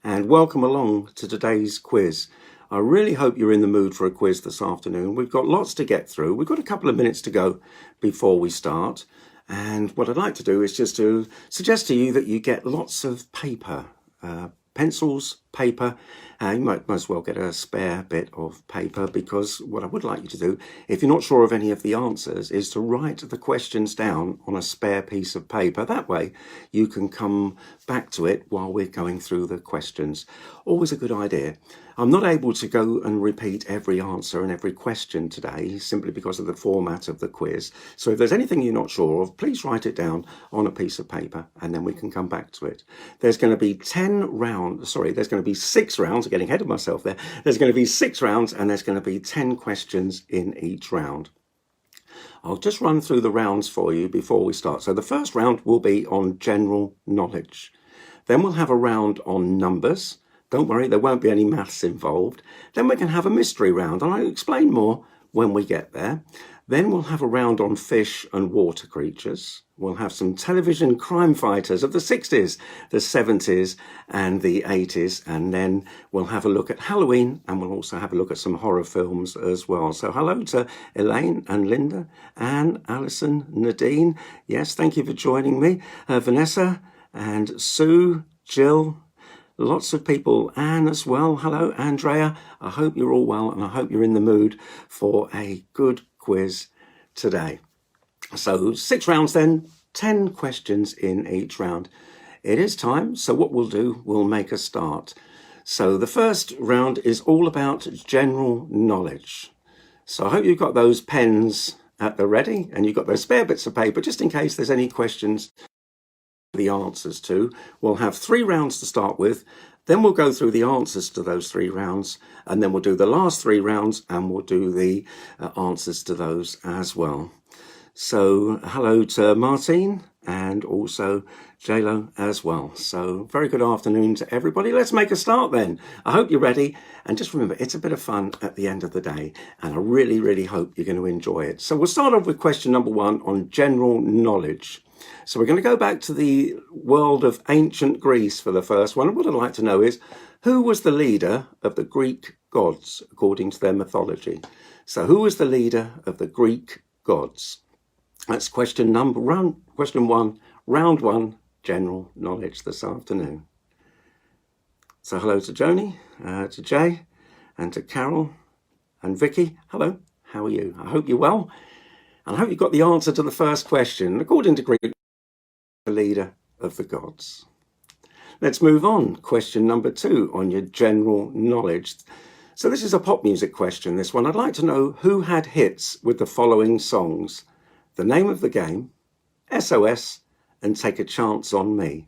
and welcome along to today's quiz. I really hope you're in the mood for a quiz this afternoon. We've got lots to get through. We've got a couple of minutes to go before we start. And what I'd like to do is just to suggest to you that you get lots of paper, pencils, paper. You might as well get a spare bit of paper, because what I would like you to do, if you're not sure of any of the answers, is to write the questions down on a spare piece of paper. That way you can come back to it while we're going through the questions. Always a good idea. I'm not able to go and repeat every answer and every question today, simply because of the format of the quiz. So if there's anything you're not sure of, please write it down on a piece of paper and then we can come back to it. There's going to be 6 rounds. I'm getting ahead of myself there. There's going to be 6 rounds and there's going to be 10 questions in each round. I'll just run through the rounds for you before we start. So the first round will be on general knowledge. Then we'll have a round on numbers. Don't worry, there won't be any maths involved. Then we can have a mystery round, and I'll explain more when we get there. Then we'll have a round on fish and water creatures. We'll have some television crime fighters of the 60s, the 70s and the 80s. And then we'll have a look at Halloween, and we'll also have a look at some horror films as well. So hello to Elaine and Linda, Anne, Alison, Nadine. Yes, thank you for joining me. Vanessa and Sue, Jill. Lots of people, Anne as well. Hello, Andrea. I hope you're all well, and I hope you're in the mood for a good quiz today. So 6 rounds then, 10 questions in each round. It is time, so what we'll do, we'll make a start. So the first round is all about general knowledge. So I hope you've got those pens at the ready, and you've got those spare bits of paper, just in case there's any questions the answers to. We'll have 3 rounds to start with, then we'll go through the answers to those 3 rounds, and then we'll do the last 3 rounds and we'll do the answers to those as well. So hello to Martine and also JLo as well. So very good afternoon to everybody. Let's make a start then. I hope you're ready, and just remember, it's a bit of fun at the end of the day, and I really hope you're going to enjoy it. So we'll start off with question number 1 on general knowledge. So we're going to go back to the world of ancient Greece for the first one. And what I'd like to know is, who was the leader of the Greek gods according to their mythology? So who was the leader of the Greek gods? That's question 1, round 1, general knowledge this afternoon. So hello to Joni, to Jay, and to Carol and Vicky. Hello, how are you? I hope you're well. And I hope you got the answer to the first question. According to Greek, the leader of the gods. Let's move on. Question number 2 on your general knowledge. So this is a pop music question, this one. I'd like to know who had hits with the following songs: The Name of the Game, SOS, and Take a Chance on Me.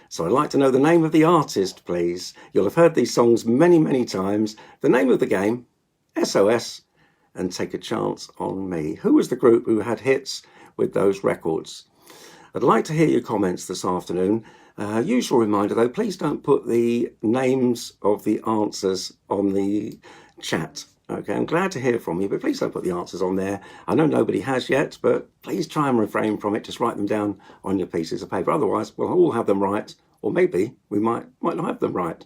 So I'd like to know the name of the artist, please. You'll have heard these songs many times. The Name of the Game, SOS, and Take a Chance on Me. Who was the group who had hits with those records? I'd like to hear your comments this afternoon. Usual reminder though, please don't put the names of the answers on the chat. Okay, I'm glad to hear from you, but please don't put the answers on there. I know nobody has yet, but please try and refrain from it. Just write them down on your pieces of paper. Otherwise, we'll all have them right, or maybe we might not have them right.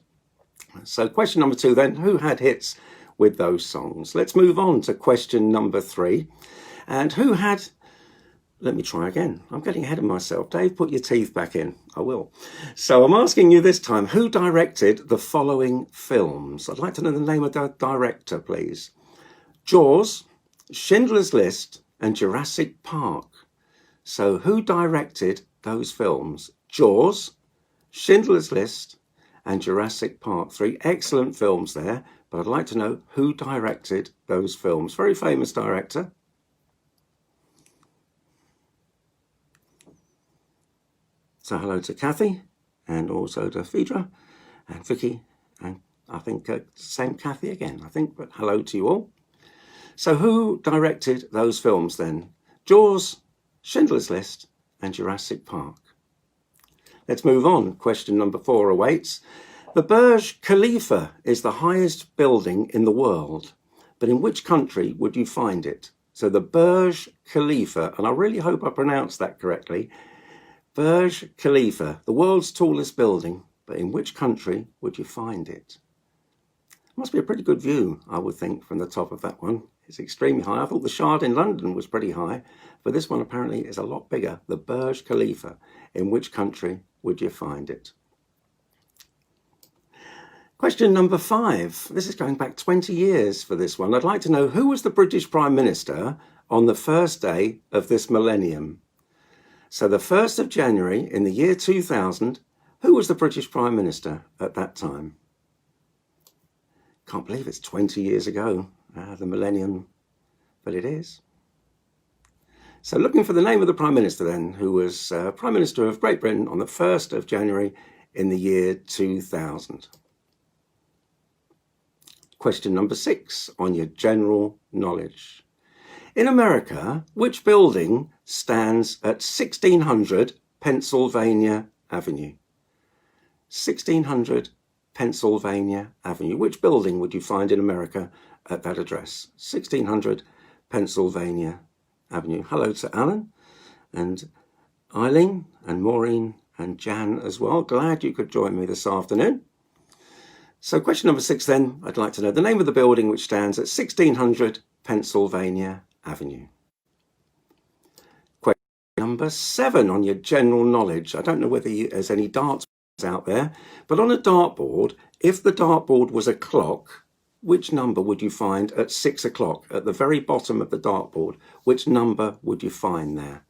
So question number 2 then, who had hits with those songs? Let's move on to question number 3. And who had... Let me try again. I'm getting ahead of myself. Dave, put your teeth back in. I will. So I'm asking you this time, who directed the following films? I'd like to know the name of the director, please. Jaws, Schindler's List, and Jurassic Park. So who directed those films? Jaws, Schindler's List, and Jurassic Park. 3 excellent films there, but I'd like to know who directed those films. Very famous director. So hello to Kathy, and also to Phaedra and Vicky, and I think same Kathy again, I think, but hello to you all. So who directed those films then? Jaws, Schindler's List, and Jurassic Park. Let's move on. Question number 4 awaits. The Burj Khalifa is the highest building in the world, but in which country would you find it? So the Burj Khalifa, and I really hope I pronounced that correctly, Burj Khalifa, the world's tallest building. but in which country would you find it? Must be a pretty good view, I would think, from the top of that one. It's extremely high. I thought the Shard in London was pretty high, but this one apparently is a lot bigger. The Burj Khalifa. In which country would you find it? Question number 5. This is going back 20 years for this one. I'd like to know, who was the British Prime Minister on the first day of this millennium? So the 1st of January in the year 2000, who was the British Prime Minister at that time? Can't believe it's 20 years ago, the millennium, but it is. So looking for the name of the Prime Minister then, who was Prime Minister of Great Britain on the 1st of January in the year 2000. Question number 6 on your general knowledge. In America, which building stands at 1600 Pennsylvania Avenue? 1600 Pennsylvania Avenue. Which building would you find in America at that address? 1600 Pennsylvania Avenue. Hello to Alan and Eileen and Maureen and Jan as well. Glad you could join me this afternoon. So question number 6 then, I'd like to know the name of the building which stands at 1600 Pennsylvania Avenue. Question number 7 on your general knowledge. I don't know whether there's any darts out there, but on a dartboard, if the dartboard was a clock, which number would you find at 6 o'clock at the very bottom of the dartboard? Which number would you find there?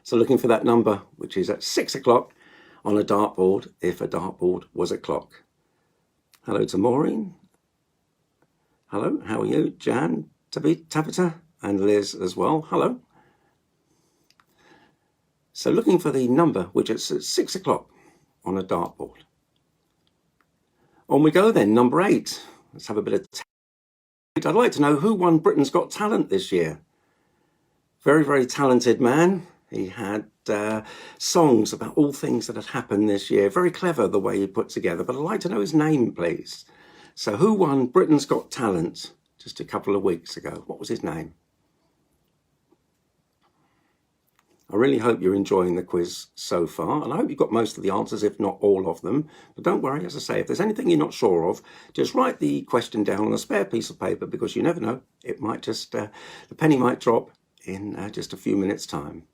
So looking for that number which is at 6 o'clock on a dartboard if a dartboard was a clock. Hello to Maureen. Hello, how are you? Jan, Tabitha and Liz as well. Hello. So looking for the number which is at 6 o'clock on a dartboard. On we go then, number 8. Let's have a bit of I'd like to know who won Britain's Got Talent this year. Very, very talented man. He had songs about all things that had happened this year. Very clever the way he put together, but I'd like to know his name, please. So who won Britain's Got Talent just a couple of weeks ago? What was his name? I really hope you're enjoying the quiz so far, and I hope you've got most of the answers, if not all of them. But don't worry, as I say, if there's anything you're not sure of, just write the question down on a spare piece of paper, because you never know, it might just, the penny might drop in just a few minutes' time.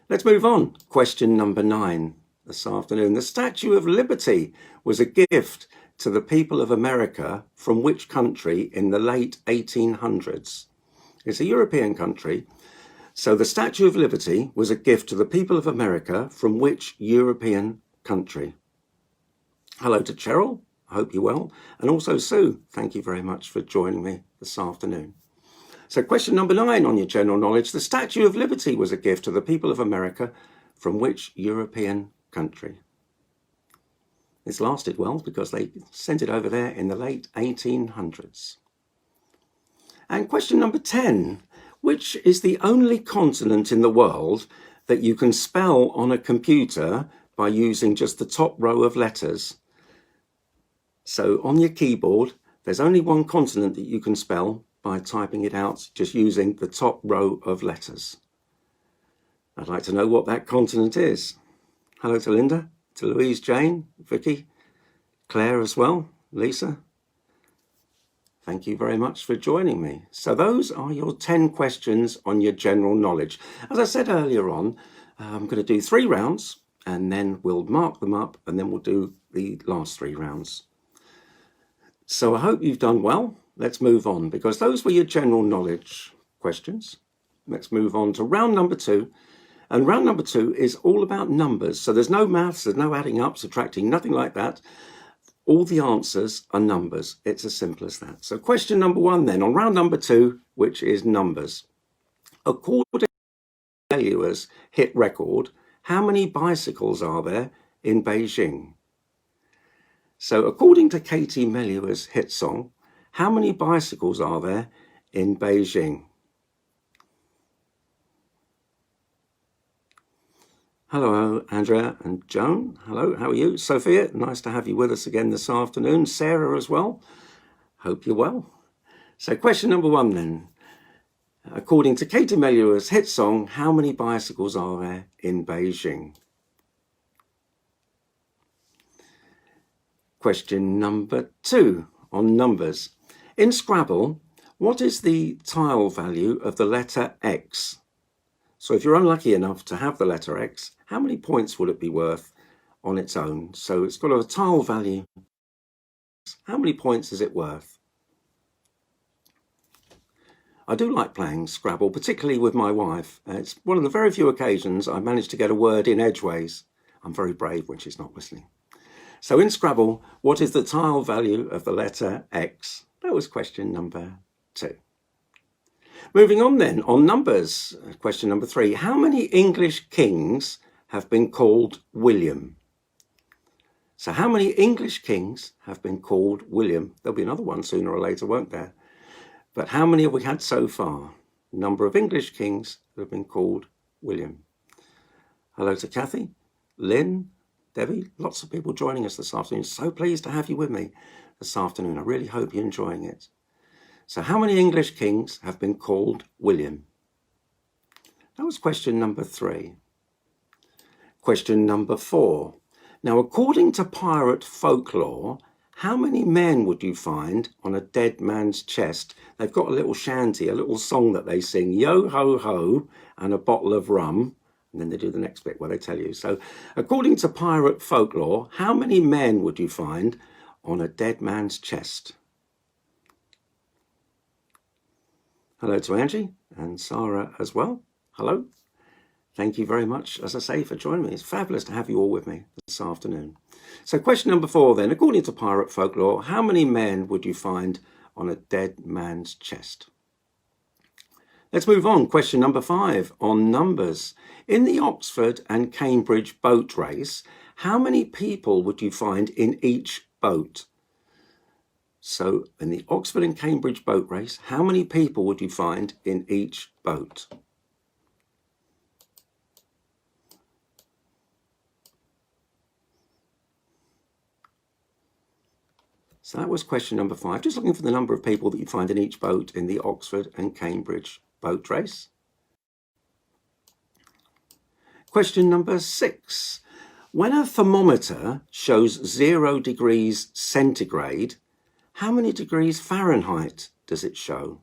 Let's move on. Question number 9 this afternoon. The Statue of Liberty was a gift to the people of America from which country in the late 1800s? It's a European country. So the Statue of Liberty was a gift to the people of America from which European country? Hello to Cheryl, I hope you're well. And also Sue, thank you very much for joining me this afternoon. So question number 9 on your general knowledge. The Statue of Liberty was a gift to the people of America from which European country? It's lasted well because they sent it over there in the late 1800s. And question number 10. Which is the only continent in the world that you can spell on a computer by using just the top row of letters? So on your keyboard, there's only one continent that you can spell by typing it out, just using the top row of letters. I'd like to know what that continent is. Hello to Linda, to Louise, Jane, Vicky, Claire as well, Lisa. Thank you very much for joining me. So those are your 10 questions on your general knowledge. As I said earlier on, I'm going to do 3 rounds and then we'll mark them up and then we'll do the last 3 rounds. So I hope you've done well. Let's move on because those were your general knowledge questions. Let's move on to round number 2. And round number 2 is all about numbers. So there's no maths, there's no adding up, subtracting, nothing like that. All the answers are numbers. It's as simple as that. So question number 1 then, on round number 2, which is numbers. According to Melua's hit record, how many bicycles are there in Beijing? So according to Katie Melua's hit song, how many bicycles are there in Beijing? Hello, Andrea and Joan. Hello, how are you? Sophia, nice to have you with us again this afternoon. Sarah as well. Hope you're well. So question number 1 then. According to Katie Melua's hit song, how many bicycles are there in Beijing? Question number 2 on numbers. In Scrabble, what is the tile value of the letter X? So if you're unlucky enough to have the letter X, how many points would it be worth on its own? So it's got a tile value. How many points is it worth? I do like playing Scrabble, particularly with my wife. It's one of the very few occasions I managed to get a word in edgeways. I'm very brave when she's not listening. So in Scrabble, what is the tile value of the letter X? That was question number 2. Moving on then, on numbers, question number 3. How many English kings have been called William? So how many English kings have been called William? There'll be another one sooner or later, won't there? But how many have we had so far? Number of English kings that have been called William. Hello to Kathy, Lynn, Debbie, lots of people joining us this afternoon. So pleased to have you with me this afternoon. I really hope you're enjoying it. So how many English kings have been called William? That was question number 3. Question number 4. Now, according to pirate folklore, how many men would you find on a dead man's chest? They've got a little shanty, a little song that they sing, yo ho ho, and a bottle of rum. And then they do the next bit where they tell you. So according to pirate folklore, how many men would you find on a dead man's chest? Hello to Angie and Sarah as well. Hello. Thank you very much, as I say, for joining me. It's fabulous to have you all with me this afternoon. So question number 4 then. According to pirate folklore, how many men would you find on a dead man's chest? Let's move on. Question number 5 on numbers. In the Oxford and Cambridge boat race, how many people would you find in each boat? So in the Oxford and Cambridge boat race, how many people would you find in each boat? So that was question number 5. Just looking for the number of people that you find in each boat in the Oxford and Cambridge boat race. Question number 6. When a thermometer shows 0 degrees centigrade, how many degrees Fahrenheit does it show?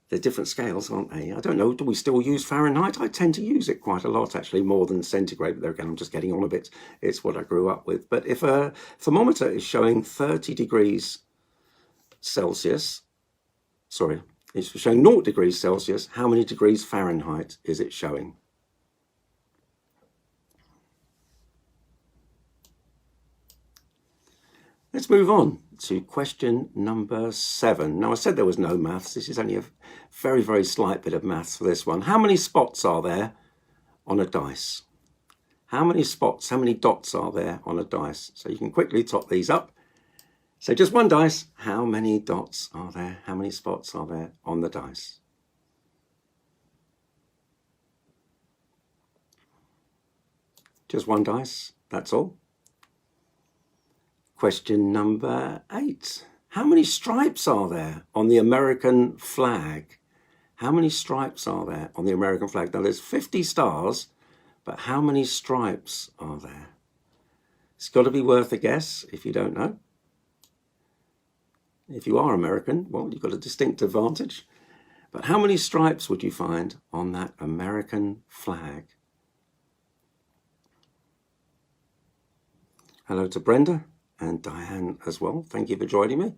They're different scales, aren't they? I don't know. Do we still use Fahrenheit? I tend to use it quite a lot, actually, more than centigrade. But there again, I'm just getting on a bit. It's what I grew up with. But if a thermometer is showing 30 degrees Celsius, sorry, it's showing 0 degrees Celsius, how many degrees Fahrenheit is it showing? Let's move on to question number 7. Now, I said there was no maths. This is only a very, very slight bit of maths for this one. How many spots are there on a dice? How many spots, how many dots are there on a dice? So you can quickly top these up. So just one dice. How many dots are there? How many spots are there on the dice? Just one dice, that's all. Question number 8. How many stripes are there on the American flag? How many stripes are there on the American flag? Now, there's 50 stars, but how many stripes are there? It's got to be worth a guess if you don't know. If you are American, well, you've got a distinct advantage. But how many stripes would you find on that American flag? Hello to Brenda and Diane as well. Thank you for joining me.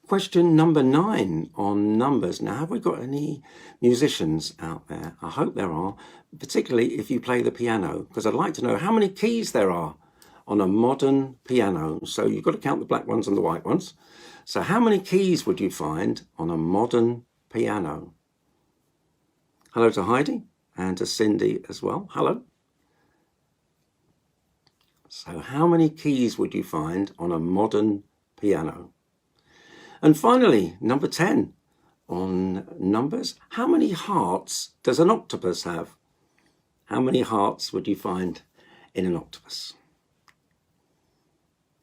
Question number 9 on numbers. Now, have we got any musicians out there? I hope there are, particularly if you play the piano, because I'd like to know how many keys there are on a modern piano. So you've got to count the black ones and the white ones. So how many keys would you find on a modern piano? Hello to Heidi and to Cindy as well. Hello. So how many keys would you find on a modern piano? And finally, number 10 on numbers. How many hearts does an octopus have? How many hearts would you find in an octopus?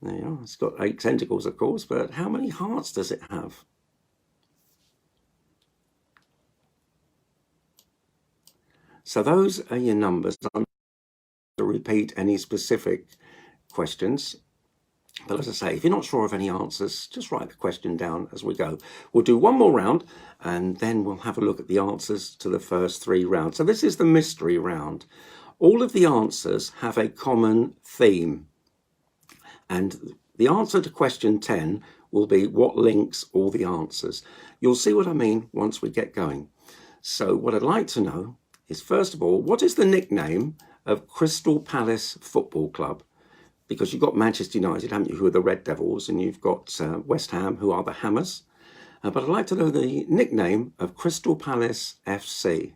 There you are. It's got 8 tentacles, of course, but how many hearts does it have? So those are your numbers. I'm not going to repeat any specific questions. But as I say, if you're not sure of any answers, just write the question down as we go. We'll do one more round and then we'll have a look at the answers to the first 3 rounds. So this is the mystery round. All of the answers have a common theme. And the answer to question 10 will be what links all the answers. You'll see what I mean once we get going. So what I'd like to know is, first of all, what is the nickname of Crystal Palace Football Club? Because you've got Manchester United, haven't you, who are the Red Devils, and you've got West Ham, who are the Hammers. But I'd like to know the nickname of Crystal Palace FC.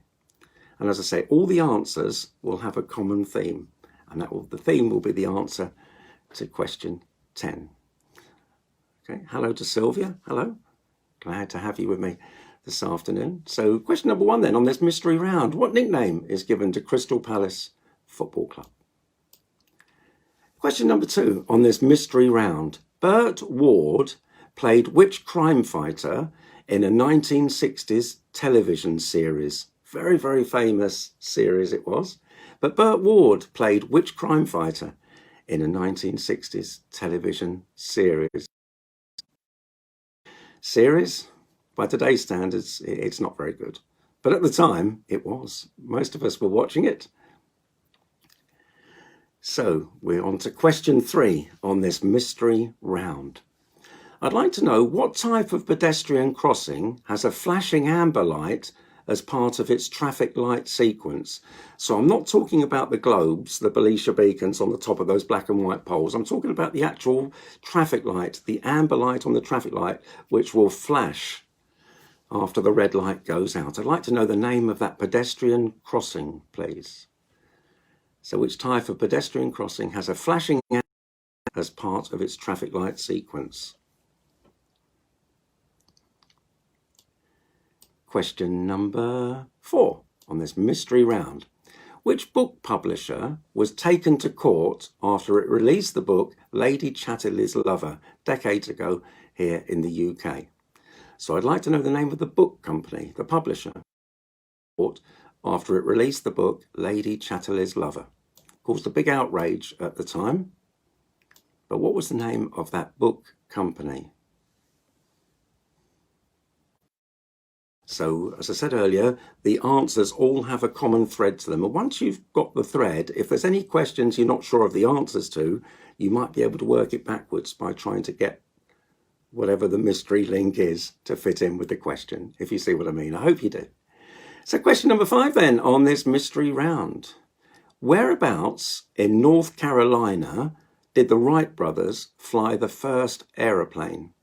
And as I say, all the answers will have a common theme. And the theme will be the answer to question 10. Okay, hello to Sylvia. Hello. Glad to have you with me this afternoon. So question number 1 then on this mystery round. What nickname is given to Crystal Palace Football Club? Question number 2 on this mystery round. Burt Ward played which crime fighter in a 1960s television series? Very, very famous series it was. But Burt Ward played which crime fighter in a 1960s television series? Series, by today's standards, it's not very good. But at the time, it was. Most of us were watching it. So we're on to question 3 on this mystery round. I'd like to know what type of pedestrian crossing has a flashing amber light as part of its traffic light sequence. So I'm not talking about the globes, the Belisha beacons on the top of those black and white poles. I'm talking about the actual traffic light, the amber light on the traffic light, which will flash after the red light goes out. I'd like to know the name of that pedestrian crossing, please. So which type of pedestrian crossing has a flashing amber as part of its traffic light sequence? Question number 4 on this mystery round. Which book publisher was taken to court after it released the book Lady Chatterley's Lover decades ago here in the UK? So I'd like to know the name of the book company, the publisher, after it released the book Lady Chatterley's Lover. Caused a big outrage at the time. But what was the name of that book company? So, as I said earlier, the answers all have a common thread to them. And once you've got the thread, if there's any questions you're not sure of the answers to, you might be able to work it backwards by trying to get whatever the mystery link is to fit in with the question, if you see what I mean. I hope you do. So question number 5 then on this mystery round. Whereabouts in North Carolina did the Wright brothers fly the first aeroplane?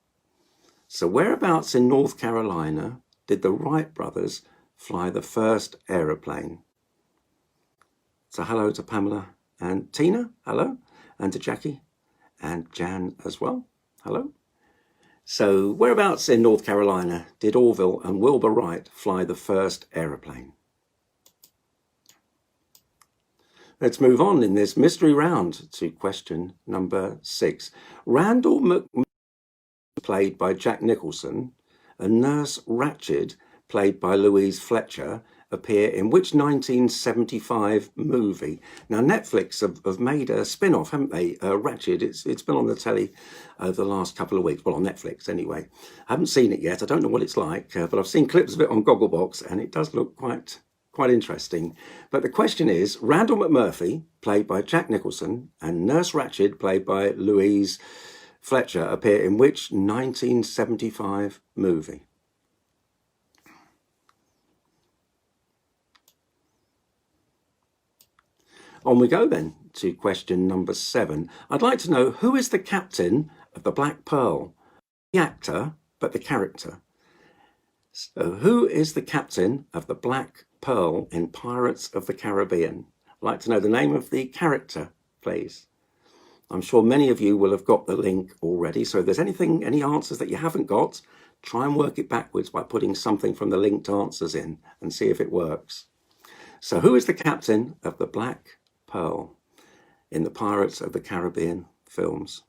So whereabouts in North Carolina did the Wright brothers fly the first aeroplane? So hello to Pamela and Tina, hello, and to Jackie and Jan as well, hello. So whereabouts in North Carolina did Orville and Wilbur Wright fly the first aeroplane? Let's move on in this mystery round to question number 6. Randall McMahon, played by Jack Nicholson, and Nurse Ratched, played by Louise Fletcher, appear in which 1975 movie? Now, Netflix have made a spin-off, haven't they? Ratched, it's been on the telly over the last couple of weeks. Well, on Netflix anyway. I haven't seen it yet. I don't know what it's like, but I've seen clips of it on Gogglebox, and it does look quite interesting. But the question is, Randall McMurphy, played by Jack Nicholson, and Nurse Ratched, played by Louise Fletcher, appear in which 1975 movie? On we go then to question number 7. I'd like to know who is the captain of the Black Pearl? The actor, but the character. So who is the captain of the Black Pearl in Pirates of the Caribbean? I'd like to know the name of the character, please. I'm sure many of you will have got the link already. So if there's any answers that you haven't got, try and work it backwards by putting something from the linked answers in and see if it works. So who is the captain of the Black Pearl in the Pirates of the Caribbean films?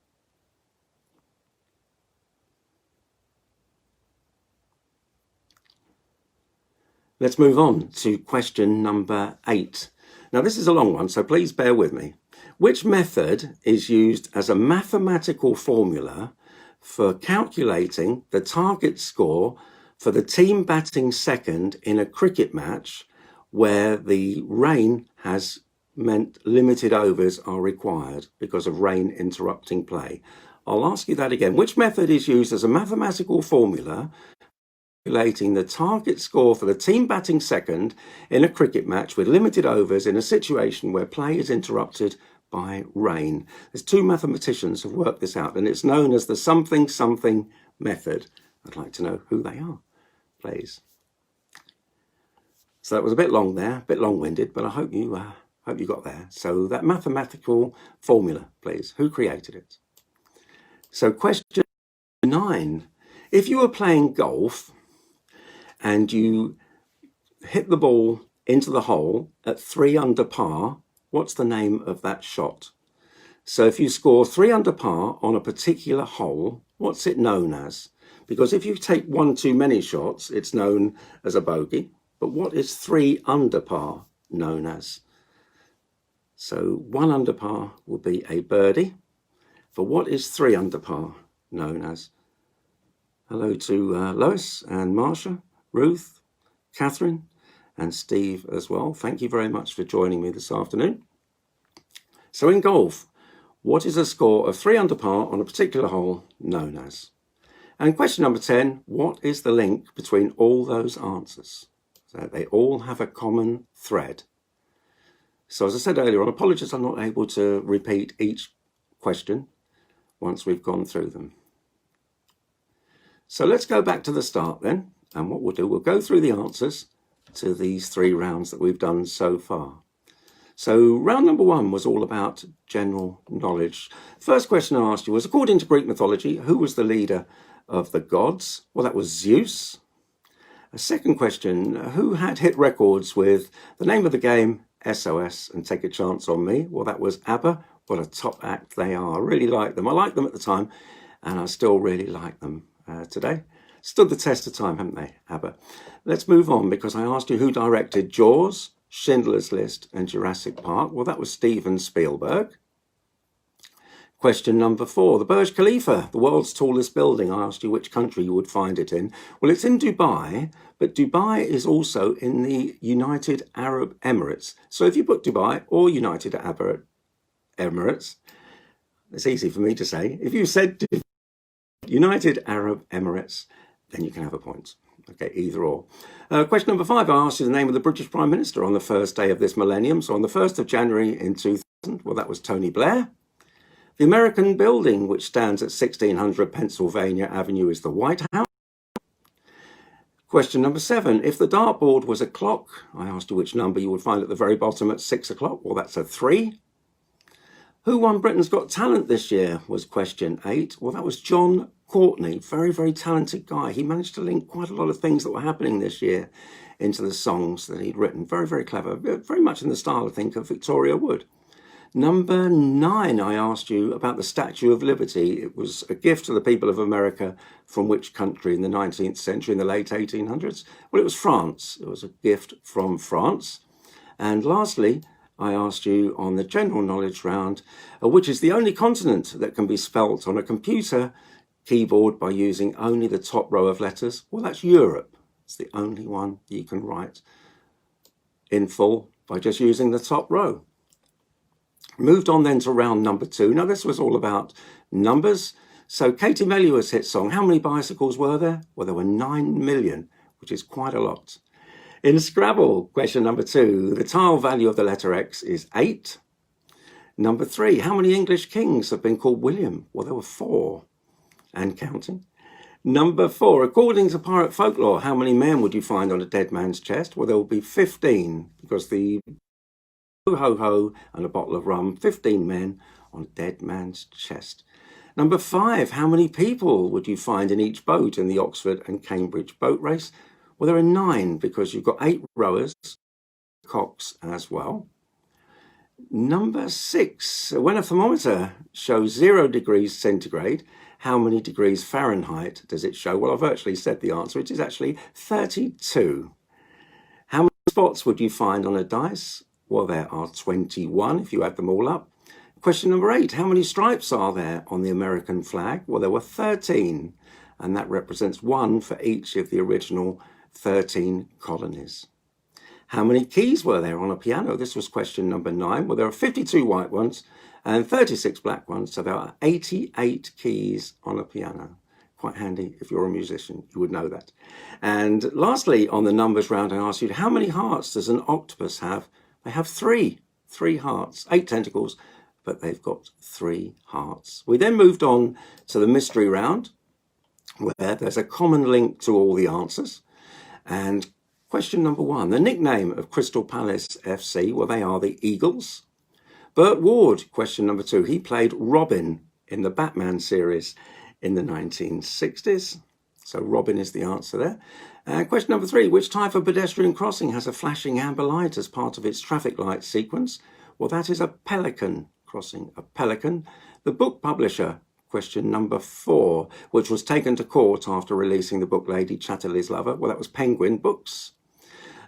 Let's move on to question number 8. Now, this is a long one, so please bear with me. Which method is used as a mathematical formula for calculating the target score for the team batting second in a cricket match where the rain has meant limited overs are required because of rain interrupting play? I'll ask you that again. Which method is used as a mathematical formula calculating the target score for the team batting second in a cricket match with limited overs in a situation where play is interrupted by rain? There's two mathematicians who've worked this out, and it's known as the something something method. I'd like to know who they are, please. So that was a bit long there, a bit long-winded, but I hope you got there. So that mathematical formula, please. Who created it? So question 9. If you were playing golf and you hit the ball into the hole at 3 under par, what's the name of that shot? So if you score 3 under par on a particular hole, what's it known as? Because if you take one too many shots, it's known as a bogey. But what is 3 under par known as? So 1 under par will be a birdie. For what is 3 under par known as? Hello to Lois and Marsha, Ruth, Catherine, and Steve as well. Thank you very much for joining me this afternoon. So in golf, what is a score of 3 under par on a particular hole known as? And question number 10, what is the link between all those answers? So they all have a common thread. So as I said earlier on, apologies I'm not able to repeat each question once we've gone through them. So let's go back to the start then, and what we'll do, we'll go through the answers to these 3 rounds that we've done so far. So round number 1 was all about general knowledge. First question I asked you was, according to Greek mythology, who was the leader of the gods? Well, that was Zeus. A second question, who had hit records with the name of the game, SOS and Take a Chance on Me? Well, that was ABBA. What a top act they are. I really like them. I liked them at the time, and I still really like them today. Stood the test of time, haven't they, ABBA? Let's move on, because I asked you who directed Jaws, Schindler's List and Jurassic Park. Well, that was Steven Spielberg. Question number 4, the Burj Khalifa, the world's tallest building. I asked you which country you would find it in. Well, it's in Dubai, but Dubai is also in the United Arab Emirates. So if you put Dubai or United Arab Emirates, it's easy for me to say. If you said United Arab Emirates, then you can have a point. Okay, either or. Question number 5, I asked you the name of the British Prime Minister on the first day of this millennium. So on the 1st of January in 2000, well, that was Tony Blair. The American building, which stands at 1600 Pennsylvania Avenue, is the White House. Question number 7, if the dartboard was a clock, I asked you which number you would find at the very bottom at 6 o'clock. Well, that's a 3. Who won Britain's Got Talent this year was question 8. Well, that was John Courtney, very, very talented guy. He managed to link quite a lot of things that were happening this year into the songs that he'd written. Very, very clever, very much in the style, I think, of Victoria Wood. Number 9, I asked you about the Statue of Liberty. It was a gift to the people of America from which country in the 19th century, in the late 1800s? Well, it was France. It was a gift from France. And lastly, I asked you on the general knowledge round, which is the only continent that can be spelt on a computer keyboard by using only the top row of letters? Well, that's Europe. It's the only one you can write in full by just using the top row. Moved on then to round number 2. Now, this was all about numbers. So Katie Mellua's hit song, how many bicycles were there? Well, there were 9 million, which is quite a lot. In Scrabble, question number 2, the tile value of the letter X is 8. Number 3, how many English kings have been called William? Well, there were 4 and counting. Number 4, according to pirate folklore, how many men would you find on a dead man's chest? Well, there will be 15, because the ho-ho and a bottle of rum, 15 men on a dead man's chest. Number 5, how many people would you find in each boat in the Oxford and Cambridge boat race? Well, there are 9, because you've got 8 rowers, cocks as well. Number 6, when a thermometer shows 0 degrees centigrade, how many degrees Fahrenheit does it show? Well, I've virtually said the answer. It is actually 32. How many spots would you find on a dice? Well, there are 21 if you add them all up. Question number 8, how many stripes are there on the American flag? Well, there were 13, and that represents 1 for each of the original 13 colonies. How many keys were there on a piano? This was question number 9. Well, there are 52 white ones and 36 black ones, so there are 88 keys on a piano. Quite handy if you're a musician, you would know that. And lastly, on the numbers round, I asked you, how many hearts does an octopus have? They have 3 hearts, 8 tentacles, but they've got 3 hearts. We then moved on to the mystery round, where there's a common link to all the answers. And question number 1, the nickname of Crystal Palace FC, well, they are the Eagles. Burt Ward, question number 2, he played Robin in the Batman series in the 1960s. So Robin is the answer there. Question number 3, which type of pedestrian crossing has a flashing amber light as part of its traffic light sequence? Well, that is a pelican crossing, a pelican. The book publisher, question number 4, which was taken to court after releasing the book Lady Chatterley's Lover. Well, that was Penguin Books.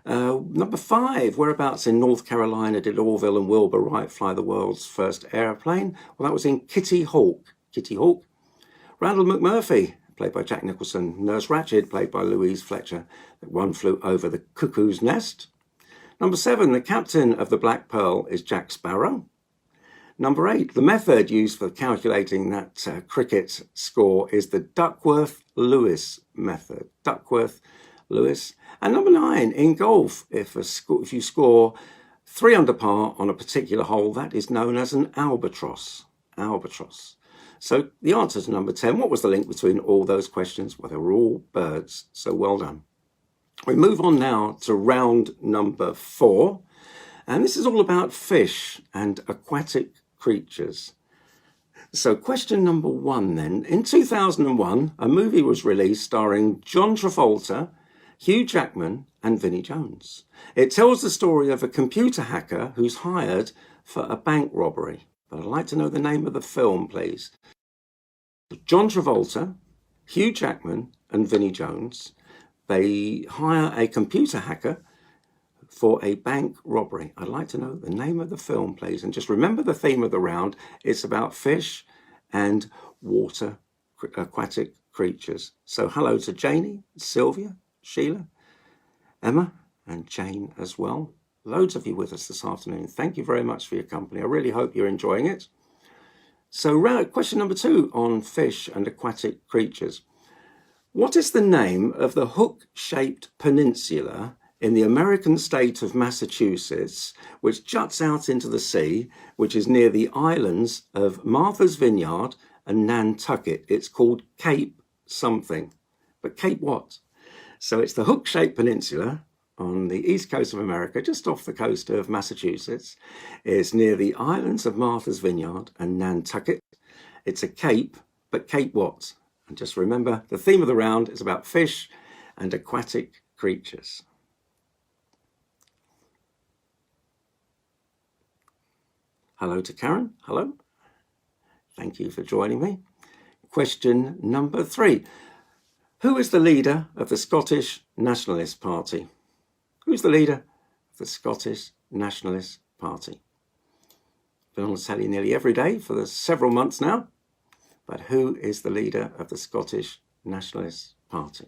Number 5, whereabouts in North Carolina did Orville and Wilbur Wright fly the world's first aeroplane? Well, that was in Kitty Hawk. Kitty Hawk. Randall McMurphy, played by Jack Nicholson. Nurse Ratched, played by Louise Fletcher. One flew over the cuckoo's nest. Number 7, the captain of the Black Pearl is Jack Sparrow. Number 8, the method used for calculating that cricket score is the Duckworth-Lewis method. Duckworth-Lewis. And number 9, in golf, if you score 3 under par on a particular hole, that is known as an albatross. Albatross. So the answer to number 10, what was the link between all those questions? Well, they were all birds, so well done. We move on now to round number 4, and this is all about fish and aquatic creatures. So question number 1 then. In 2001, a movie was released starring John Travolta, Hugh Jackman and Vinnie Jones. It tells the story of a computer hacker who's hired for a bank robbery. But I'd like to know the name of the film, please. John Travolta, Hugh Jackman and Vinnie Jones, they hire a computer hacker for a bank robbery. I'd like to know the name of the film, please. And just remember the theme of the round. It's about fish and water aquatic creatures. So hello to Janie, Sylvia, Sheila, Emma and Jane as well. Loads of you with us this afternoon. Thank you very much for your company. I really hope you're enjoying it. So question number 2 on fish and aquatic creatures. What is the name of the hook-shaped peninsula in the American state of Massachusetts, which juts out into the sea, which is near the islands of Martha's Vineyard and Nantucket? It's called Cape something. But Cape what? So it's the hook-shaped peninsula on the east coast of America, just off the coast of Massachusetts. It's near the islands of Martha's Vineyard and Nantucket. It's a cape, but Cape what? And just remember, the theme of the round is about fish and aquatic creatures. Hello to Karen. Hello. Thank you for joining me. Question number 3. Who is the leader of the Scottish Nationalist Party? Who's the leader of the Scottish Nationalist Party? Been on the telly nearly every day for several months now. But who is the leader of the Scottish Nationalist Party?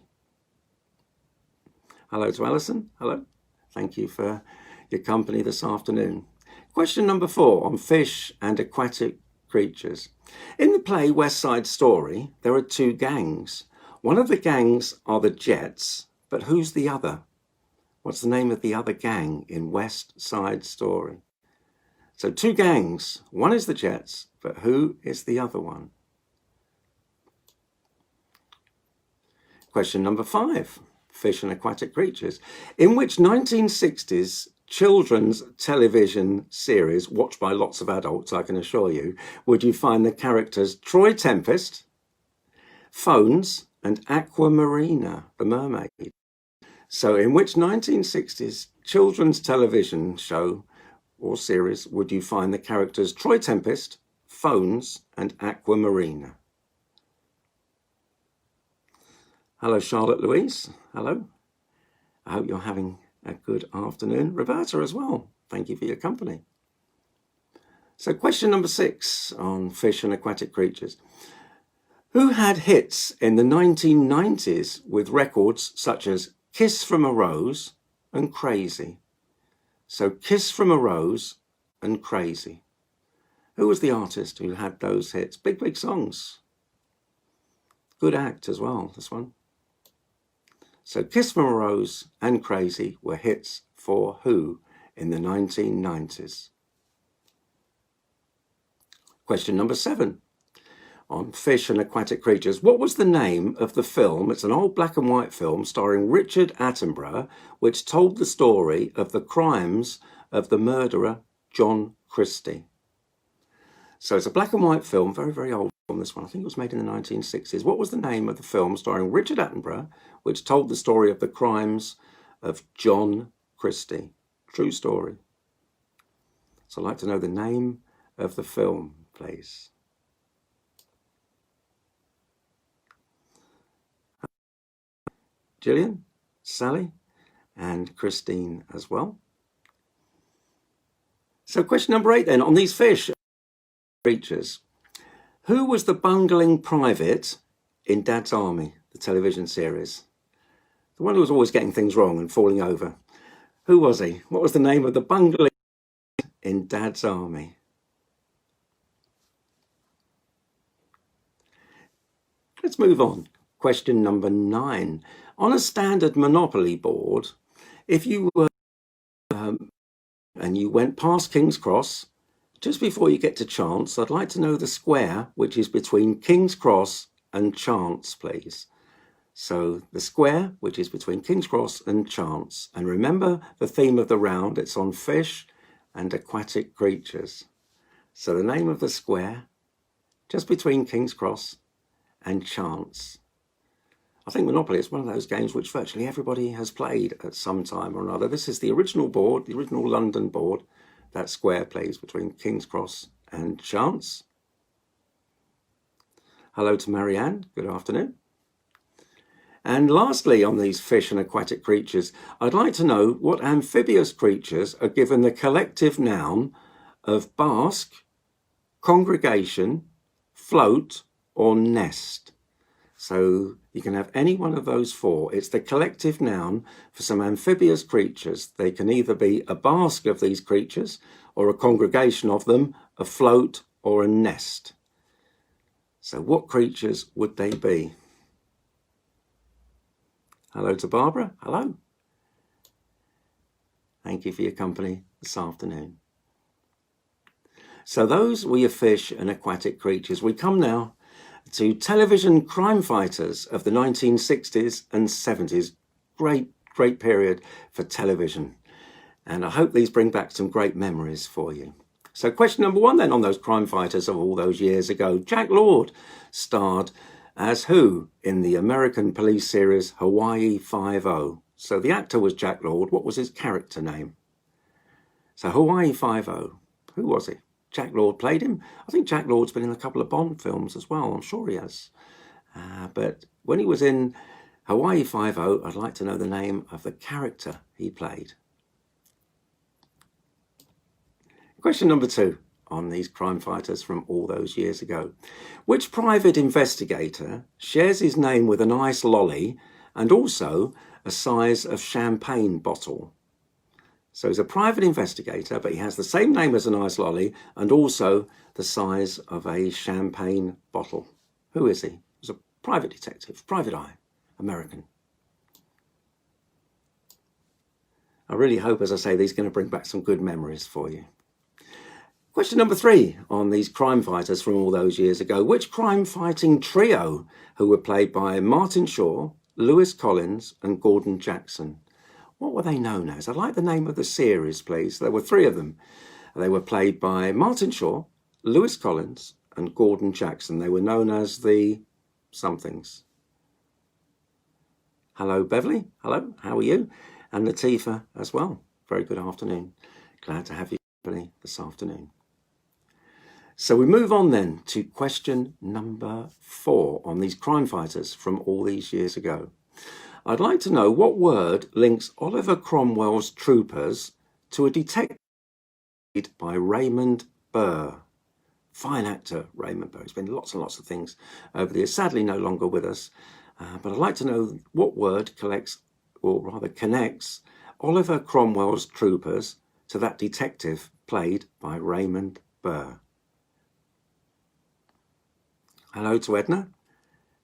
Hello to Alison. Hello. Thank you for your company this afternoon. Question number 4 on fish and aquatic creatures. In the play West Side Story, there are 2 gangs. One of the gangs are the Jets, but who's the other? What's the name of the other gang in West Side Story? So 2 gangs. One is the Jets, but who is the other one? Question number 5, fish and aquatic creatures. In which 1960s children's television series, watched by lots of adults, I can assure you, would you find the characters Troy Tempest, Phones, and Aquamarina, the mermaid? So in which 1960s children's television show or series would you find the characters Troy Tempest, Phones, and Aquamarina? Hello, Charlotte Louise. Hello. I hope you're having a good afternoon. Roberta as well. Thank you for your company. So question number 6 on fish and aquatic creatures. Who had hits in the 1990s with records such as Kiss from a Rose and Crazy? So Kiss from a Rose and Crazy. Who was the artist who had those hits? Big, big songs. Good act as well, this one. So Kiss from a Rose and Crazy were hits for who in the 1990s? Question number 7 on fish and aquatic creatures. What was the name of the film? It's an old black and white film starring Richard Attenborough, which told the story of the crimes of the murderer John Christie. So it's a black and white film, very, very old film, this one. I think it was made in the 1960s. What was the name of the film starring Richard Attenborough, which told the story of the crimes of John Christie? True story. So I'd like to know the name of the film, please. Gillian, Sally, and Christine as well. So question number 8 then, on these fish creatures. Who was the bungling private in Dad's Army, the television series? The one who was always getting things wrong and falling over. Who was he? What was the name of the bungling in Dad's Army? Let's move on. Question number 9. On a standard Monopoly board, if you were and you went past King's Cross, just before you get to Chance, I'd like to know the square which is between King's Cross and Chance, please. So the square which is between King's Cross and Chance. And remember the theme of the round, it's on fish and aquatic creatures. So the name of the square just between King's Cross and Chance. I think Monopoly is one of those games which virtually everybody has played at some time or another. This is the original board, the original London board. That square, please, between King's Cross and Chance. Hello to Marianne. Good afternoon. And lastly, on these fish and aquatic creatures, I'd like to know what amphibious creatures are given the collective noun of bask, congregation, float, or nest. So you can have any one of those 4. It's the collective noun for some amphibious creatures. They can either be a bask of these creatures or a congregation of them, a float or a nest. So what creatures would they be? Hello to Barbara. Hello. Thank you for your company this afternoon. So those were your fish and aquatic creatures. We come now to television crime fighters of the 1960s and 70s. Great, great period for television. And I hope these bring back some great memories for you. So question number 1 then on those crime fighters of all those years ago. Jack Lord starred as who in the American police series Hawaii Five-0? So the actor was Jack Lord. What was his character name? So Hawaii Five-0. Who was he? Jack Lord played him. I think Jack Lord's been in a couple of Bond films as well. I'm sure he has. But when he was in Hawaii Five-0, I'd like to know the name of the character he played. Question number 2 on these crime fighters from all those years ago. Which private investigator shares his name with an ice lolly and also a size of champagne bottle? So he's a private investigator, but he has the same name as an ice lolly and also the size of a champagne bottle. Who is he? He's a private detective, private eye, American. I really hope, as I say, these are going to bring back some good memories for you. Question number 3 on these crime fighters from all those years ago. Which crime-fighting trio who were played by Martin Shaw, Lewis Collins and Gordon Jackson? What were they known as? I'd like the name of the series, please. There were 3 of them. They were played by Martin Shaw, Lewis Collins and Gordon Jackson. They were known as the somethings. Hello, Beverly. Hello, how are you? And Latifa as well. Very good afternoon. Glad to have you company this afternoon. So we move on then to question number 4 on these crime fighters from all these years ago. I'd like to know what word links Oliver Cromwell's troopers to a detective by Raymond Burr. Fine actor, Raymond Burr. He's been lots and lots of things over the years. Sadly, no longer with us. But I'd like to know what word connects Oliver Cromwell's troopers to that detective played by Raymond Burr. Hello to Edna.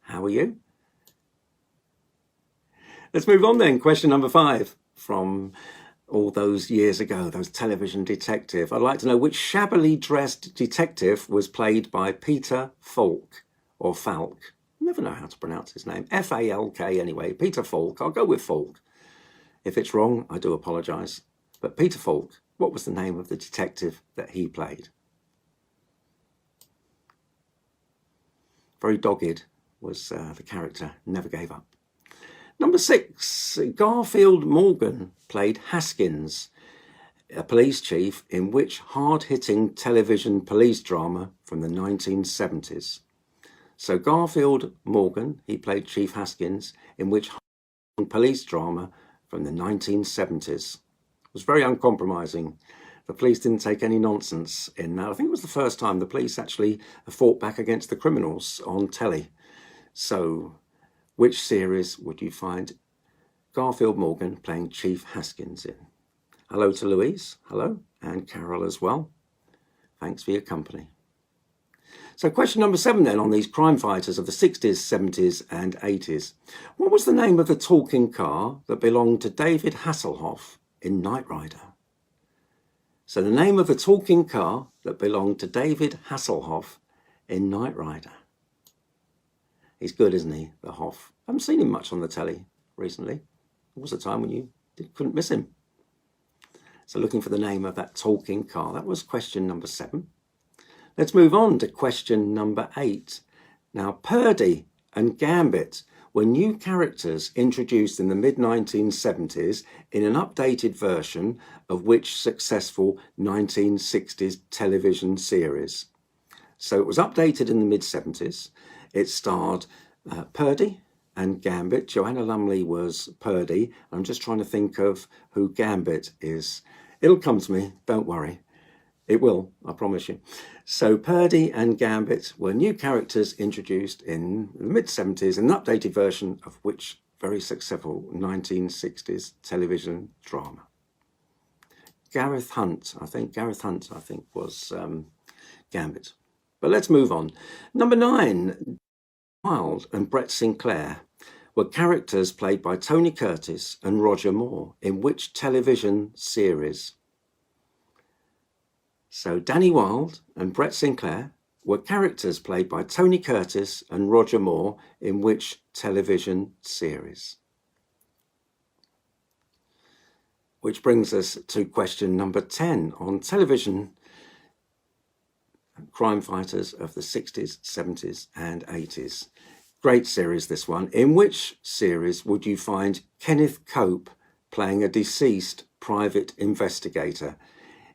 How are you? Let's move on then. Question number 5 from all those years ago, those television detective. I'd like to know which shabbily dressed detective was played by Peter Falk or Falk. Never know how to pronounce his name. F-A-L-K anyway. Peter Falk. I'll go with Falk. If it's wrong, I do apologise. But Peter Falk, what was the name of the detective that he played? Very dogged was the character, never gave up. Number 6, Garfield Morgan played Haskins, a police chief in which hard-hitting television police drama from the 1970s? So Garfield Morgan, he played Chief Haskins in which hard-hitting police drama from the 1970s. It was very uncompromising. The police didn't take any nonsense in that. I think it was the first time the police actually fought back against the criminals on telly. So which series would you find Garfield Morgan playing Chief Haskins in? Hello to Louise. Hello. And Carol as well. Thanks for your company. So question number 7 then on these crime fighters of the 60s, 70s and 80s. What was the name of the talking car that belonged to David Hasselhoff in Knight Rider? So the name of the talking car that belonged to David Hasselhoff in Knight Rider. He's good, isn't he, the Hoff? I haven't seen him much on the telly recently. There was a time when you couldn't miss him. So looking for the name of that talking car. That was question number 7. Let's move on to question number 8. Now, Purdy and Gambit were new characters introduced in the mid-1970s in an updated version of which successful 1960s television series? So it was updated in the mid-70s. It starred Purdy and Gambit. Joanna Lumley was Purdy. I'm just trying to think of who Gambit is. It'll come to me, don't worry. It will, I promise you. So Purdy and Gambit were new characters introduced in the mid-70s, an updated version of which very successful 1960s television drama? Gareth Hunt, I think was Gambit. But let's move on. Number 9, Wilde and Brett Sinclair were characters played by Tony Curtis and Roger Moore in which television series? So Danny Wilde and Brett Sinclair were characters played by Tony Curtis and Roger Moore in which television series? Which brings us to question number 10 on television crime fighters of the 60s, 70s and 80s. Great series, this one. In which series would you find Kenneth Cope playing a deceased private investigator?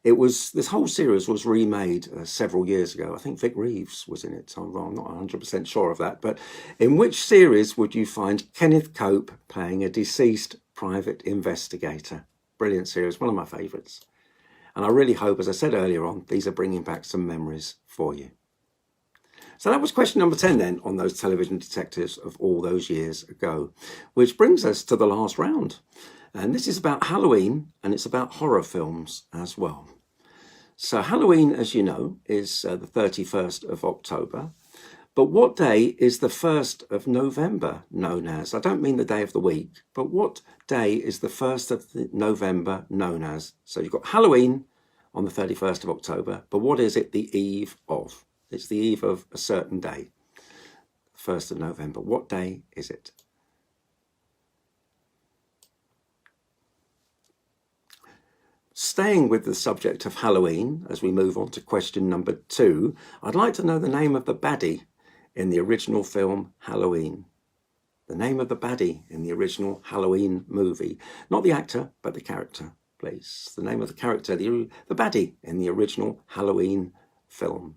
This whole series was remade several years ago. I think Vic Reeves was in it. I'm not 100% sure of that. But in which series would you find Kenneth Cope playing a deceased private investigator? Brilliant series, one of my favourites. And I really hope, as I said earlier on, these are bringing back some memories for you. So that was question number 10 then on those television detectives of all those years ago, which brings us to the last round. And this is about Halloween, and it's about horror films as well. So Halloween, as you know, is the 31st of October. But what day is the 1st of November known as? I don't mean the day of the week, but what day is the 1st of November known as? So you've got Halloween on the 31st of October, but what is it the eve of? It's the eve of a certain day, 1st of November. What day is it? Staying with the subject of Halloween, as we move on to question number 2, I'd like to know the name of the baddie in the original film Halloween. The name of the baddie in the original Halloween movie. Not the actor, but the character, please. The name of the character, the baddie in the original Halloween film.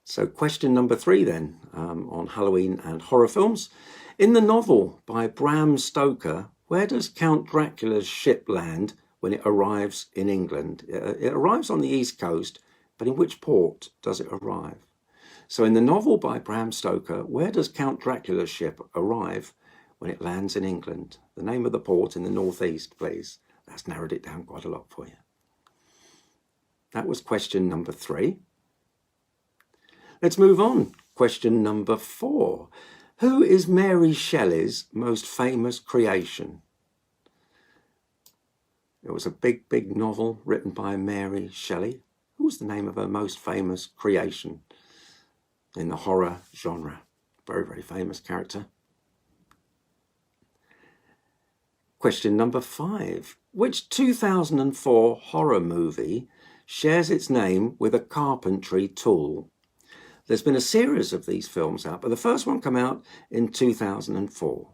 So question number 3 then, on Halloween and horror films. In the novel by Bram Stoker, Where does Count Dracula's ship land when it arrives in England? It arrives on the East Coast, but in which port does it arrive? So in the novel by Bram Stoker, where does Count Dracula's ship arrive when it lands in England? The name of the port in the northeast, please. That's narrowed it down quite a lot for you. That was question number 3. Let's move on. Question number 4. Who is Mary Shelley's most famous creation? It was a big, big novel written by Mary Shelley. Who was the name of her most famous creation in the horror genre? Very, very famous character. Question number 5. Which 2004 horror movie shares its name with a carpentry tool? There's been a series of these films out, but the first one came out in 2004.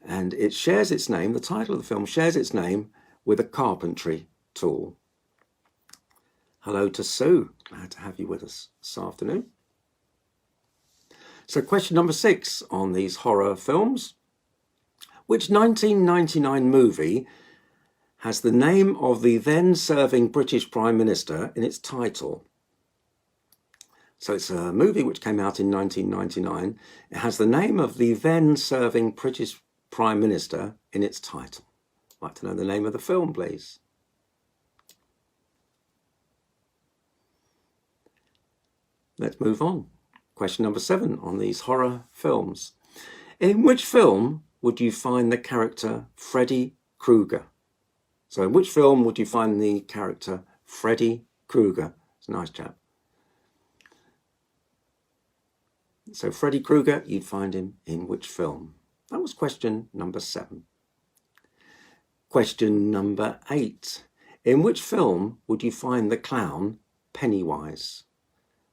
And it shares its name, the title of the film shares its name with a carpentry tool. Hello to Sue. Glad to have you with us this afternoon. So question number 6 on these horror films. Which 1999 movie has the name of the then serving British Prime Minister in its title? So it's a movie which came out in 1999. It has the name of the then serving British Prime Minister in its title. I'd like to know the name of the film, please. Let's move on. Question number 7 on these horror films. In which film would you find the character Freddy Krueger? So in which film would you find the character Freddy Krueger? It's a nice chap. So Freddy Krueger, you'd find him in which film? That was question number 7. Question number 8. In which film would you find the clown Pennywise?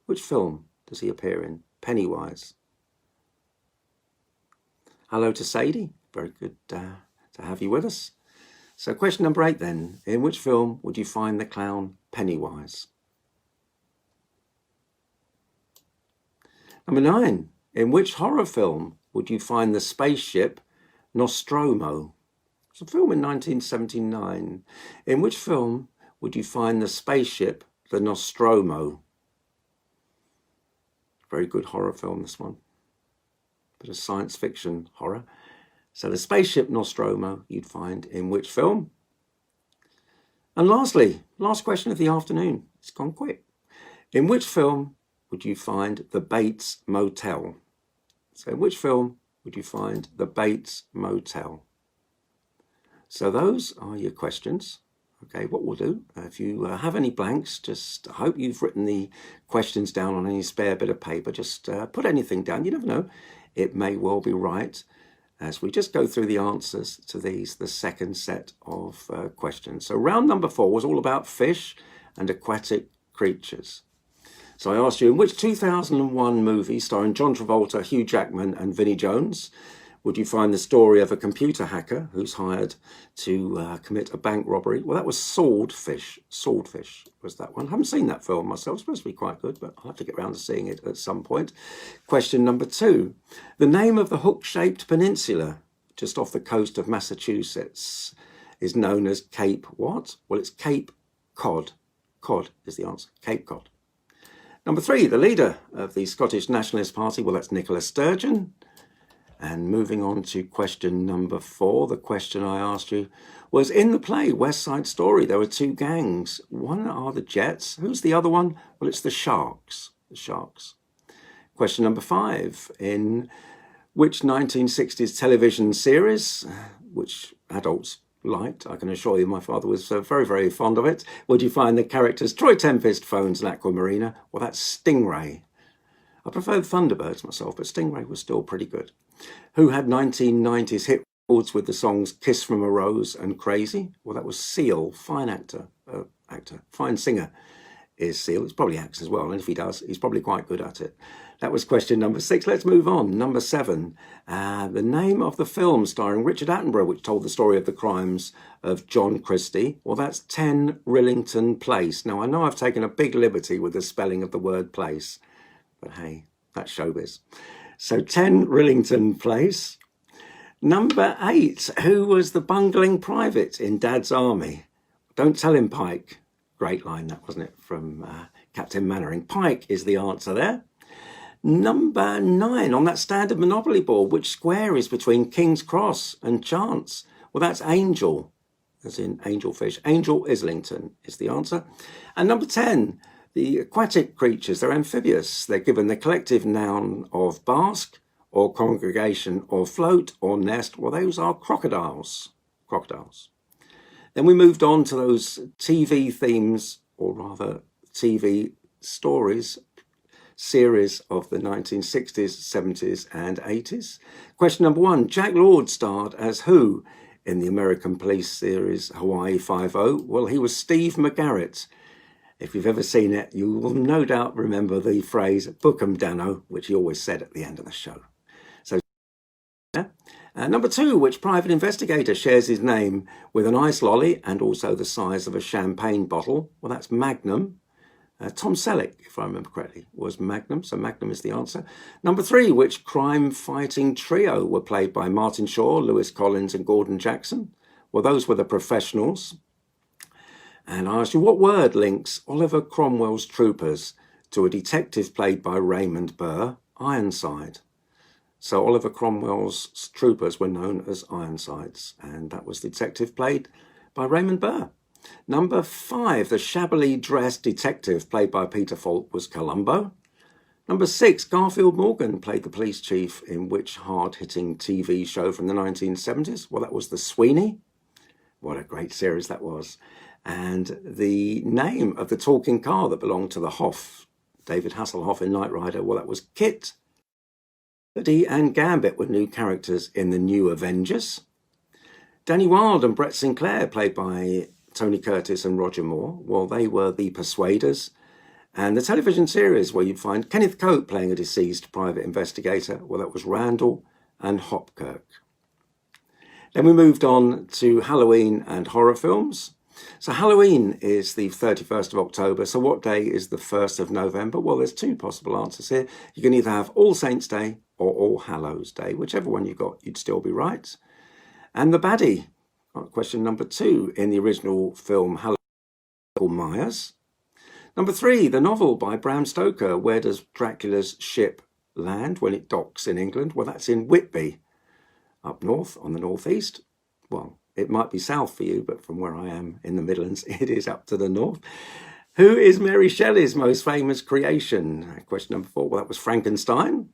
Which film does he appear in? Pennywise. Hello to Sadie. Very good to have you with us. So question number 8 then. In which film would you find the clown Pennywise? Number 9. In which horror film would you find the spaceship Nostromo? It's a film in 1979. In which film would you find the spaceship the Nostromo? Very good horror film, this one. Bit of science fiction horror. So the spaceship Nostromo you'd find in which film? And lastly, last question of the afternoon. It's gone quick. In which film would you find the Bates Motel? So in which film would you find the Bates Motel? So those are your questions. Okay, what we'll do, if you have any blanks, I hope you've written the questions down on any spare bit of paper. Just put anything down. You never know. It may well be right as we just go through the answers to these, the second set of questions. So round number 4 was all about fish and aquatic creatures. So I asked you, in which 2001 movie starring John Travolta, Hugh Jackman and Vinnie Jones would you find the story of a computer hacker who's hired to commit a bank robbery? Well, that was Swordfish. Swordfish was that one. I haven't seen that film myself. It's supposed to be quite good, but I'll have to get around to seeing it at some point. Question number 2. The name of the hook-shaped peninsula just off the coast of Massachusetts is known as Cape what? Well, it's Cape Cod. Cod is the answer. Cape Cod. Number 3, the leader of the Scottish Nationalist Party, well, that's Nicola Sturgeon. And moving on to question number 4, the question I asked you was, in the play West Side Story, there were 2 gangs. One are the Jets. Who's the other one? Well, it's the Sharks. The Sharks. Question number 5, in which 1960s television series, which adults liked, I can assure you my father was very, very fond of it, would you find the characters Troy Tempest, Phones and Aquamarina? Well, that's Stingray. I prefer Thunderbirds myself, but Stingray was still pretty good. Who had 1990s hit records with the songs Kiss from a Rose and Crazy? Well, that was Seal. Fine fine singer is Seal. He probably acts as well, and if he does, he's probably quite good at it. That was question number 6. Let's move on. Number 7. The name of the film starring Richard Attenborough, which told the story of the crimes of John Christie. Well, that's 10 Rillington Place. Now, I know I've taken a big liberty with the spelling of the word place, but hey, that's showbiz. So 10 Rillington Place. Number 8, who was the bungling private in Dad's army? Don't tell him, Pike. Great line that, wasn't it, from Captain Mannering. Pike is the answer there. Number 9, on that standard Monopoly board, which square is between King's Cross and Chance? Well, that's Angel, as in angelfish. Angel Islington is the answer. And number 10, the aquatic creatures, they're amphibious. They're given the collective noun of bask, or congregation, or float, or nest. Well, those are crocodiles. Crocodiles. Then we moved on to those TV themes, or rather TV stories, series of the 1960s, 70s and 80s. Question number 1, Jack Lord starred as who in the American police series Hawaii Five-0? Well, he was Steve McGarrett. If you've ever seen it, you will no doubt remember the phrase "book 'em, Dano," which he always said at the end of the show. So, number 2, which private investigator shares his name with an ice lolly and also the size of a champagne bottle? Well, that's Magnum. Tom Selleck, if I remember correctly, was Magnum, so Magnum is the answer. Number 3, which crime-fighting trio were played by Martin Shaw, Lewis Collins and Gordon Jackson? Well, those were the Professionals. And I asked you, what word links Oliver Cromwell's troopers to a detective played by Raymond Burr? Ironside. So Oliver Cromwell's troopers were known as Ironsides, and that was the detective played by Raymond Burr. Number 5, the shabbily dressed detective played by Peter Falk was Columbo. Number 6, Garfield Morgan played the police chief in which hard-hitting TV show from the 1970s? Well, that was The Sweeney. What a great series that was. And the name of the talking car that belonged to the Hoff, David Hasselhoff in Knight Rider, well, that was Kit. Eddie and Gambit were new characters in the New Avengers. Danny Wilde and Brett Sinclair, played by Tony Curtis and Roger Moore, well, they were the Persuaders. And the television series where you'd find Kenneth Cope playing a deceased private investigator, well, that was Randall and Hopkirk. Then we moved on to Halloween and horror films. So Halloween is the 31st of October. So what day is the 1st of November? Well, there's 2 possible answers here. You can either have All Saints Day or All Hallows Day. Whichever one you got, you'd still be right. And the baddie, question number 2, in the original film Halloween, Myers. Number 3, the novel by Bram Stoker, Where Does Dracula's Ship Land When It Docks in England? Well, that's in Whitby, up north on the northeast. Well, it might be south for you, but from where I am in the Midlands, it is up to the north. Who is Mary Shelley's most famous creation? Question number 4, well, that was Frankenstein.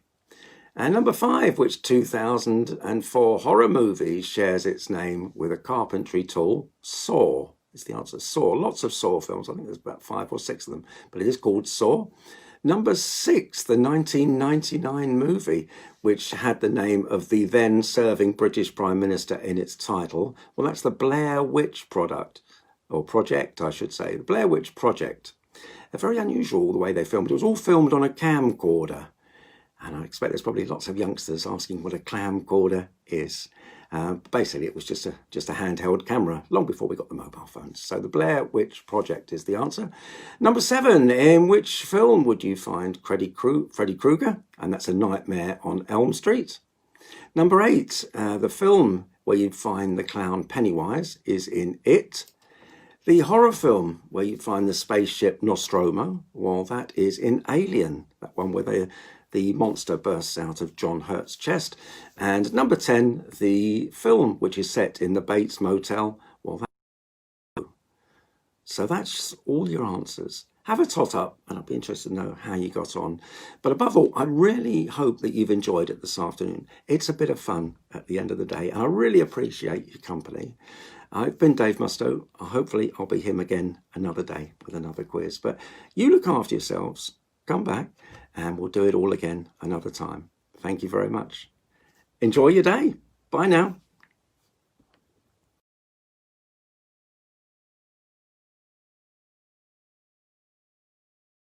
And number 5, which 2004 horror movie shares its name with a carpentry tool? Saw is the answer. Saw. Lots of Saw films. I think there's about 5 or 6 of them, but it is called Saw. Number 6, the 1999 movie, which had the name of the then serving British Prime Minister in its title. Well, that's the Blair Witch Project, I should say. The Blair Witch Project. Very unusual the way they filmed. It was all filmed on a camcorder. And I expect there's probably lots of youngsters asking what a camcorder is. Basically, it was just a handheld camera long before we got the mobile phones. So the Blair Witch Project is the answer. Number 7, in which film would you find Freddy Krueger? And that's A Nightmare on Elm Street. Number 8, the film where you'd find the clown Pennywise is in It. The horror film where you'd find the spaceship Nostromo, well, that is in Alien, that one where the monster bursts out of John Hurt's chest. And number 10, the film which is set in the Bates Motel. Well, so that's all your answers. Have a tot up, and I'd be interested to know how you got on. But above all, I really hope that you've enjoyed it this afternoon. It's a bit of fun at the end of the day, and I really appreciate your company. I've been Dave Mustoe. Hopefully I'll be him again another day with another quiz. But you look after yourselves. Come back and we'll do it all again another time. Thank you very much. Enjoy your day. Bye now.